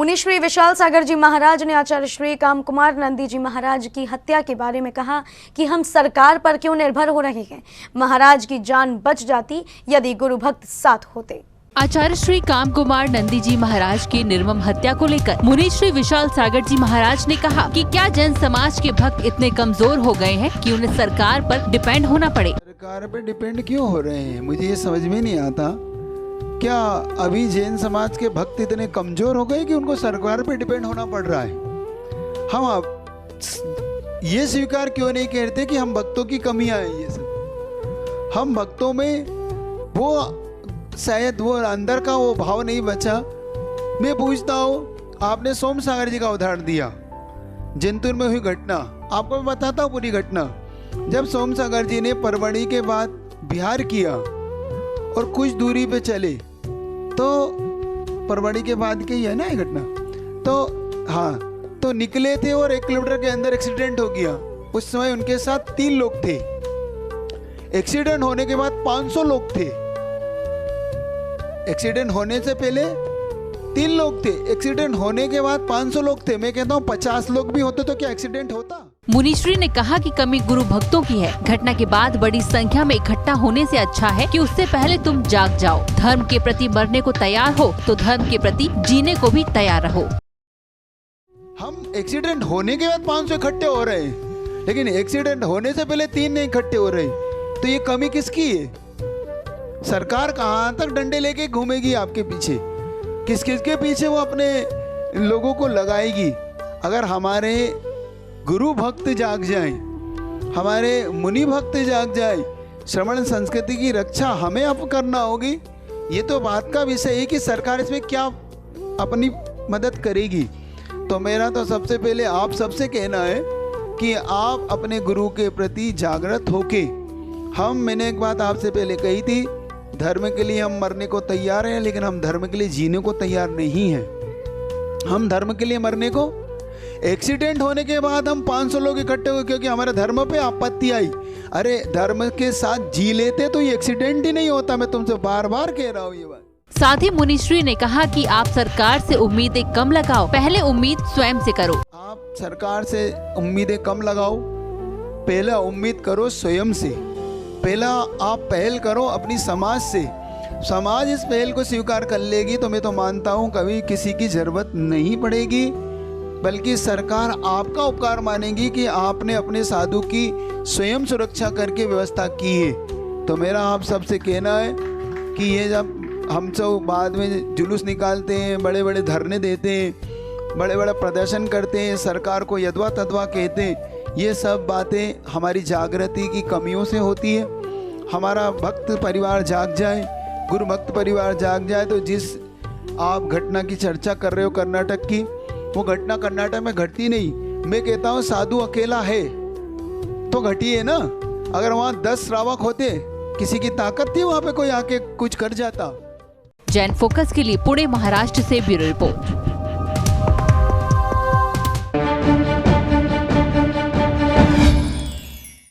मुनि श्री विशाल सागर जी महाराज ने आचार्य श्री कामकुमार नंदी जी महाराज की हत्या के बारे में कहा कि हम सरकार पर क्यों निर्भर हो रहे हैं। महाराज की जान बच जाती यदि गुरु भक्त साथ होते। आचार्य श्री कामकुमार नंदी जी महाराज की निर्मम हत्या को लेकर मुनि श्री विशाल सागर जी महाराज ने कहा कि क्या जन समाज के भक्त इतने कमजोर हो गए हैं कि उन्हें सरकार पर डिपेंड होना पड़े। सरकार पे डिपेंड क्यों हो रहे हैं, मुझे ये समझ में नहीं आता। क्या अभी जैन समाज के भक्त इतने कमजोर हो गए कि उनको सरकार पे डिपेंड होना पड़ रहा है। हम अब ये स्वीकार क्यों नहीं करते कि हम भक्तों की कमियां हैं। ये सब हम भक्तों में वो शायद वो अंदर का वो भाव नहीं बचा। मैं पूछता हूँ, आपने सोम सागर जी का उदाहरण दिया, जिंतूर में हुई घटना, आपको मैं बताता हूँ पूरी घटना। जब सोम सागर जी ने परवड़ी के बाद बिहार किया और कुछ दूरी पे चले तो परवड़ी के बाद की है ना ये घटना, तो हाँ, तो निकले थे और 1 किलोमीटर के अंदर एक्सीडेंट हो गया। उस समय उनके साथ 3 लोग थे। एक्सीडेंट होने के बाद 500 लोग थे। एक्सीडेंट होने से पहले 3 लोग थे, एक्सीडेंट होने के बाद 500 लोग थे। मैं कहता हूँ 50 लोग भी होते तो क्या एक्सीडेंट होता। मुनीश्री ने कहा कि कमी गुरु भक्तों की है। घटना के बाद बड़ी संख्या में इकट्ठा होने से अच्छा है कि उससे पहले तुम जाग जाओ। धर्म के प्रति मरने को तैयार हो तो धर्म के प्रति जीने को भी तैयार रहो। हम एक्सीडेंट होने के बाद 500 इकट्ठे हो रहे हैं, लेकिन एक्सीडेंट होने से पहले 3 नहीं इकट्ठे हो रहे, तो ये कमी किसकी है। सरकार कहाँ तक डंडे लेके घूमेगी आपके पीछे, किस किस के पीछे वो अपने लोगों को लगाएगी। अगर हमारे गुरु भक्त जाग जाए, हमारे मुनि भक्त जाग जाए, श्रवण संस्कृति की रक्षा हमें अब करना होगी। ये तो बात का विषय है कि सरकार इसमें क्या अपनी मदद करेगी। तो मेरा तो सबसे पहले आप सबसे कहना है कि आप अपने गुरु के प्रति जागृत होके, मैंने एक बात आपसे पहले कही थी, धर्म के लिए हम मरने को तैयार हैं, लेकिन हम धर्म के लिए जीने को तैयार नहीं हैं। हम धर्म के लिए मरने को, एक्सीडेंट होने के बाद हम 500 लोग इकट्ठे हुए क्योंकि हमारे धर्म पे आपत्ति आई। अरे धर्म के साथ जी लेते तो ये एक्सीडेंट ही नहीं होता। मैं तुमसे बार बार कह रहा हूँ ये बात। साथ ही मुनीश्री ने कहा कि आप सरकार से उम्मीदें कम लगाओ, पहले उम्मीद स्वयं से करो। आप सरकार से उम्मीदें कम लगाओ, पहला उम्मीद करो स्वयं से। पहला आप पहल करो अपनी समाज से। समाज इस पहल को स्वीकार कर लेगी तो मैं तो मानता हूँ कभी किसी की जरूरत नहीं पड़ेगी, बल्कि सरकार आपका उपकार मानेगी कि आपने अपने साधु की स्वयं सुरक्षा करके व्यवस्था की है। तो मेरा आप सबसे कहना है कि ये जब हम सब बाद में जुलूस निकालते हैं, बड़े बड़े धरने देते हैं, बड़े बड़े प्रदर्शन करते हैं, सरकार को यदवा तदवा कहते हैं, ये सब बातें हमारी जागृति की कमियों से होती है। हमारा भक्त परिवार जाग जाए, गुरु भक्त परिवार जाग जाए, तो जिस आप घटना की चर्चा कर रहे हो कर्नाटक की, वो घटना कर्नाटक में घटती नहीं। मैं कहता हूँ साधु अकेला है तो घटी है ना। अगर वहाँ 10 श्रावक होते, किसी की ताकत थी वहाँ पे कोई आके कुछ कर जाता। जैन फोकस के लिए पुणे महाराष्ट्र से ब्यूरो रिपोर्ट।